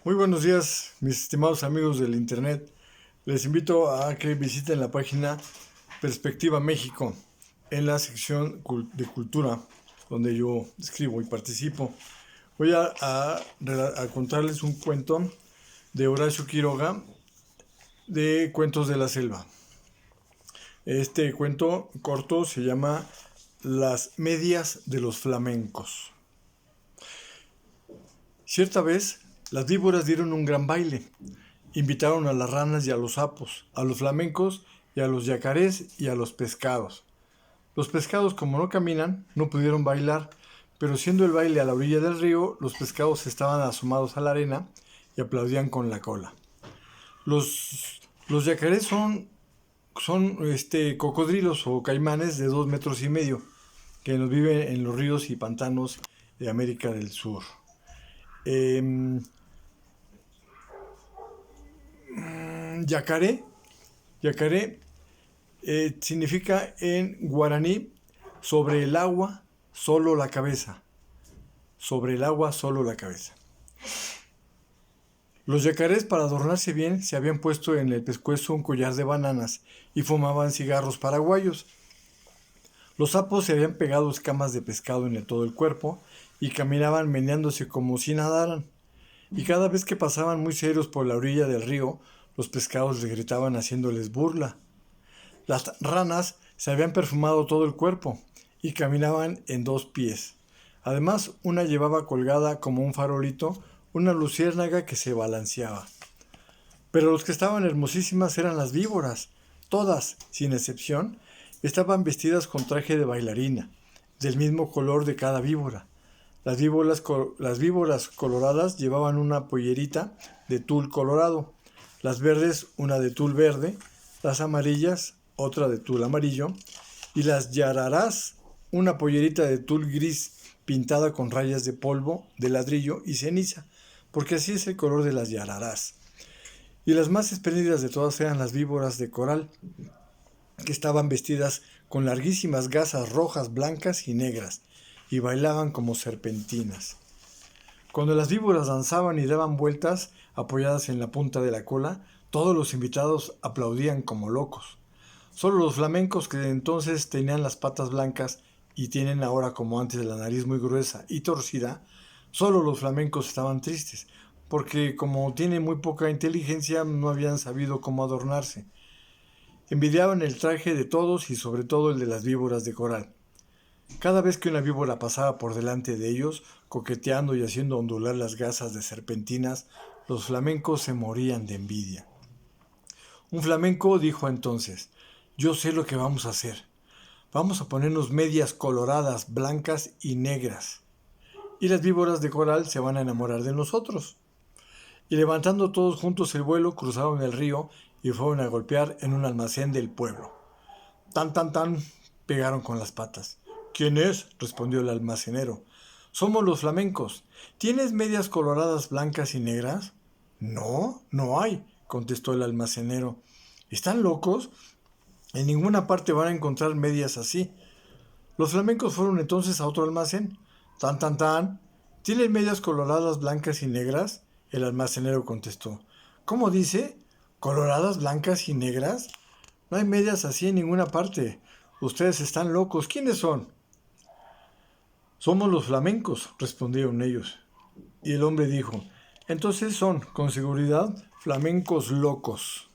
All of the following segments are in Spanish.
Muy buenos días, mis estimados amigos del Internet. Les invito a que visiten la página Perspectiva México en la sección de cultura, donde yo escribo y participo. Voy a contarles un cuento de Horacio Quiroga de Cuentos de la Selva. Este cuento corto se llama Las medias de los flamencos. Cierta vez, las víboras dieron un gran baile. Invitaron a las ranas y a los sapos, a los flamencos y a los yacarés y a los pescados. Los pescados, como no caminan, no pudieron bailar, pero siendo el baile a la orilla del río, los pescados estaban asomados a la arena y aplaudían con la cola. Los yacarés son cocodrilos o caimanes de 2,5 metros que nos viven en los ríos y pantanos de América del Sur. Yacaré significa en guaraní sobre el agua, solo la cabeza. Sobre el agua, solo la cabeza. Los yacarés, para adornarse bien, se habían puesto en el pescuezo un collar de bananas y fumaban cigarros paraguayos. Los sapos se habían pegado escamas de pescado en todo el cuerpo y caminaban meneándose como si nadaran. Y cada vez que pasaban muy serios por la orilla del río, los pescados les gritaban haciéndoles burla. Las ranas se habían perfumado todo el cuerpo y caminaban en 2 pies. Además, una llevaba colgada como un farolito una luciérnaga que se balanceaba. Pero los que estaban hermosísimas eran las víboras. Todas, sin excepción, estaban vestidas con traje de bailarina, del mismo color de cada víbora. Las víboras coloradas llevaban una pollerita de tul colorado, las verdes una de tul verde, las amarillas otra de tul amarillo, y las yararás una pollerita de tul gris pintada con rayas de polvo, de ladrillo y ceniza, porque así es el color de las yararás. Y las más espléndidas de todas eran las víboras de coral, que estaban vestidas con larguísimas gasas rojas, blancas y negras, y bailaban como serpentinas. Cuando las víboras danzaban y daban vueltas apoyadas en la punta de la cola, todos los invitados aplaudían como locos. Solo los flamencos, que entonces tenían las patas blancas y tienen ahora como antes la nariz muy gruesa y torcida, solo los flamencos estaban tristes, porque como tienen muy poca inteligencia no habían sabido cómo adornarse. Envidiaban el traje de todos y sobre todo el de las víboras de coral. Cada vez que una víbora pasaba por delante de ellos, coqueteando y haciendo ondular las gasas de serpentinas, los flamencos se morían de envidia. Un flamenco dijo entonces: «Yo sé lo que vamos a hacer. Vamos a ponernos medias coloradas, blancas y negras. Y las víboras de coral se van a enamorar de nosotros». Y levantando todos juntos el vuelo, cruzaron el río y fueron a golpear en un almacén del pueblo. Tan, tan, tan, pegaron con las patas. «¿Quién es?», respondió el almacenero. «Somos los flamencos. ¿Tienes medias coloradas blancas y negras?» «No, no hay», contestó el almacenero. «¿Están locos? En ninguna parte van a encontrar medias así». Los flamencos fueron entonces a otro almacén. «Tan, tan, tan, ¿tienen medias coloradas blancas y negras?», el almacenero contestó. «¿Cómo dice? ¿Coloradas blancas y negras? No hay medias así en ninguna parte. Ustedes están locos. ¿Quiénes son?» «Somos los flamencos», respondieron ellos. Y el hombre dijo: «Entonces son, con seguridad, flamencos locos».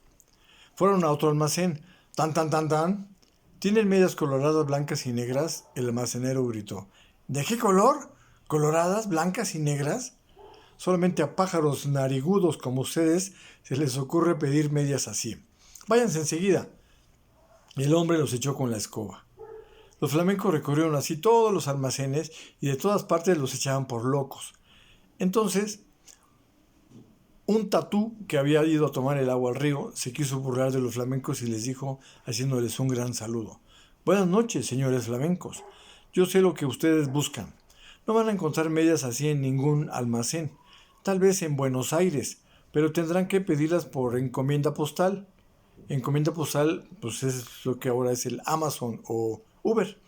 Fueron a otro almacén. «Tan, tan, tan, tan, ¿tienen medias coloradas blancas y negras?», el almacenero gritó. «¿De qué color? ¿Coloradas, blancas y negras? Solamente a pájaros narigudos como ustedes se les ocurre pedir medias así. Váyanse enseguida». Y el hombre los echó con la escoba. Los flamencos recorrieron así todos los almacenes y de todas partes los echaban por locos. Entonces, un tatú que había ido a tomar el agua al río se quiso burlar de los flamencos y les dijo, haciéndoles un gran saludo: «Buenas noches, señores flamencos. Yo sé lo que ustedes buscan. No van a encontrar medias así en ningún almacén. Tal vez en Buenos Aires, pero tendrán que pedirlas por encomienda postal». Encomienda postal, pues es lo que ahora es el Amazon o Uber.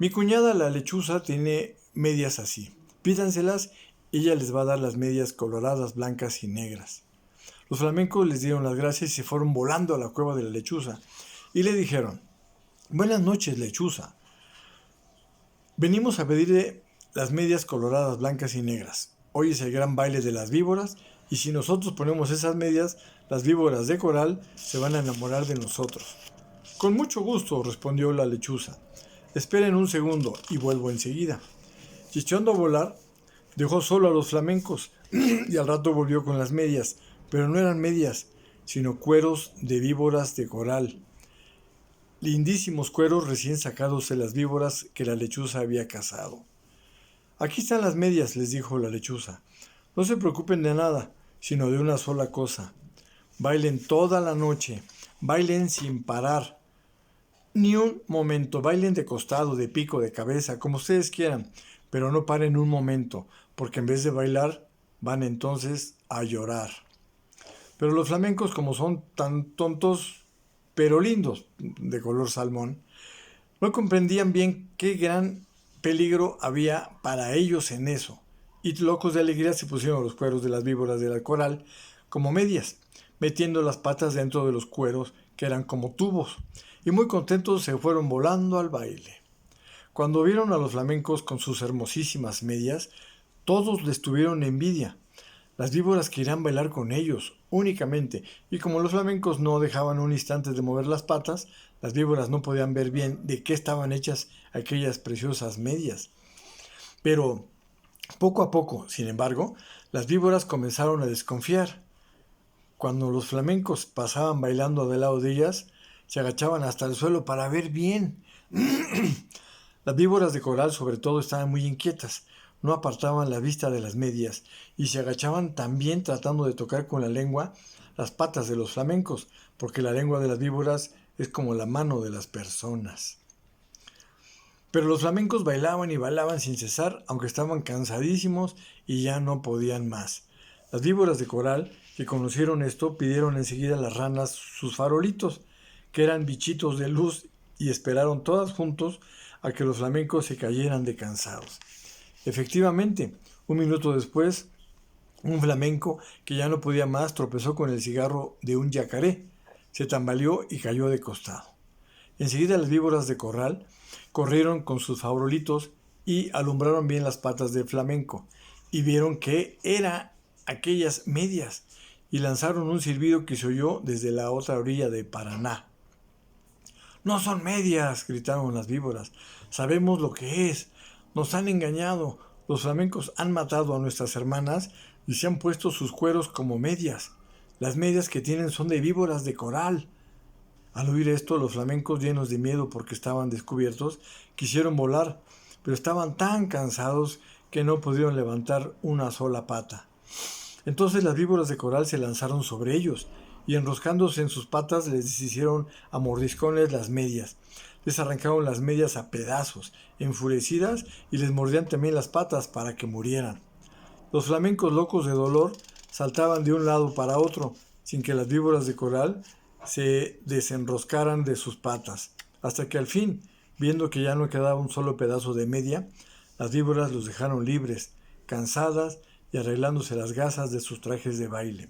«Mi cuñada la lechuza tiene medias así. Pídanselas ella les va a dar las medias coloradas, blancas y negras. Los flamencos les dieron las gracias y se fueron volando a la cueva de la lechuza y le dijeron: buenas noches, lechuza. Venimos a pedirle las medias coloradas, blancas y negras. Hoy es el gran baile de las víboras y si nosotros ponemos esas medias, las víboras de coral se van a enamorar de nosotros. Con mucho gusto, respondió la lechuza. Esperen un segundo y vuelvo enseguida. Y echando a volar, dejó solo a los flamencos y al rato volvió con las medias, pero no eran medias, sino cueros de víboras de coral. Lindísimos cueros recién sacados de las víboras que la lechuza había cazado. Aquí están las medias, les dijo la lechuza. No se preocupen de nada, sino de una sola cosa. Bailen toda la noche, bailen sin parar. Ni un momento, bailen de costado, de pico, de cabeza, como ustedes quieran, pero no paren un momento, porque en vez de bailar, van entonces a llorar. Pero los flamencos, como son tan tontos, pero lindos, de color salmón, no comprendían bien qué gran peligro había para ellos en eso, y locos de alegría se pusieron los cueros de las víboras del coral como medias, metiendo las patas dentro de los cueros que eran como tubos, y muy contentos se fueron volando al baile. Cuando vieron a los flamencos con sus hermosísimas medias, todos les tuvieron envidia. Las víboras querían bailar con ellos, únicamente, y como los flamencos no dejaban un instante de mover las patas, las víboras no podían ver bien de qué estaban hechas aquellas preciosas medias. Pero, poco a poco, sin embargo, las víboras comenzaron a desconfiar. Cuando los flamencos pasaban bailando del lado de ellas, se agachaban hasta el suelo para ver bien. Las víboras de coral, sobre todo, estaban muy inquietas. No apartaban la vista de las medias y se agachaban también tratando de tocar con la lengua las patas de los flamencos, porque la lengua de las víboras es como la mano de las personas. Pero los flamencos bailaban y bailaban sin cesar, aunque estaban cansadísimos y ya no podían más. Las víboras de coral, que conocieron esto, pidieron enseguida a las ranas sus farolitos, que eran bichitos de luz, y esperaron todas juntos a que los flamencos se cayeran de cansados. Efectivamente, un minuto después, un flamenco que ya no podía más tropezó con el cigarro de un yacaré, se tambaleó y cayó de costado. Enseguida las víboras de coral corrieron con sus farolitos y alumbraron bien las patas del flamenco, y vieron que eran aquellas medias, y lanzaron un silbido que se oyó desde la otra orilla de Paraná. «¡No son medias!», gritaron las víboras. «Sabemos lo que es. Nos han engañado. Los flamencos han matado a nuestras hermanas y se han puesto sus cueros como medias. Las medias que tienen son de víboras de coral». Al oír esto, los flamencos, llenos de miedo porque estaban descubiertos, quisieron volar, pero estaban tan cansados que no pudieron levantar una sola pata. Entonces las víboras de coral se lanzaron sobre ellos y enroscándose en sus patas les deshicieron a mordiscones las medias. Les arrancaron las medias a pedazos, enfurecidas, y les mordían también las patas para que murieran. Los flamencos, locos de dolor, saltaban de un lado para otro, sin que las víboras de coral se desenroscaran de sus patas, hasta que al fin, viendo que ya no quedaba un solo pedazo de media, las víboras los dejaron libres, cansadas y arreglándose las gasas de sus trajes de baile.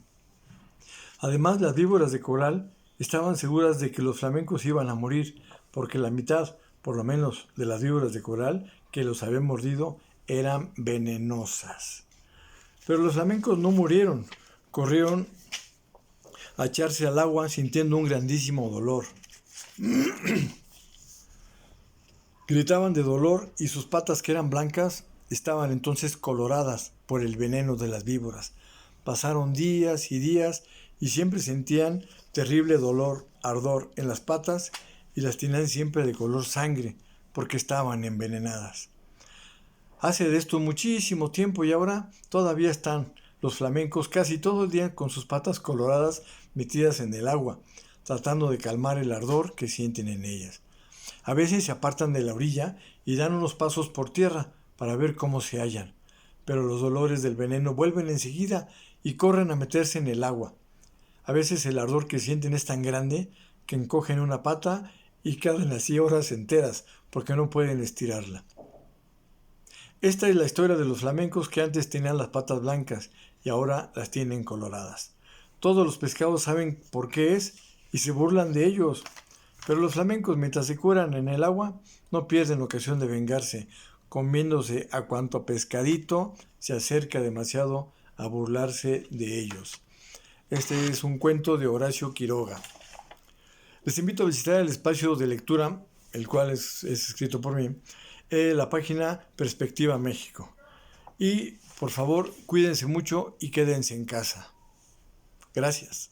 Además, las víboras de coral estaban seguras de que los flamencos iban a morir, porque la mitad, por lo menos, de las víboras de coral que los habían mordido eran venenosas. Pero los flamencos no murieron, corrieron a echarse al agua sintiendo un grandísimo dolor. Gritaban de dolor y sus patas, que eran blancas, estaban entonces coloradas por el veneno de las víboras. Pasaron días y días y siempre sentían terrible dolor, ardor en las patas, y las tenían siempre de color sangre porque estaban envenenadas. Hace de esto muchísimo tiempo y ahora todavía están los flamencos casi todo el día con sus patas coloradas metidas en el agua, tratando de calmar el ardor que sienten en ellas. A veces se apartan de la orilla y dan unos pasos por tierra para ver cómo se hallan, pero los dolores del veneno vuelven enseguida y corren a meterse en el agua. A veces el ardor que sienten es tan grande que encogen una pata y quedan así horas enteras porque no pueden estirarla. Esta es la historia de los flamencos que antes tenían las patas blancas y ahora las tienen coloradas. Todos los pescados saben por qué es y se burlan de ellos. Pero los flamencos, mientras se curan en el agua, no pierden ocasión de vengarse, comiéndose a cuanto pescadito se acerca demasiado a burlarse de ellos. Este es un cuento de Horacio Quiroga. Les invito a visitar el espacio de lectura, el cual es escrito por mí, la página Perspectiva México. Y por favor, cuídense mucho y quédense en casa. Gracias.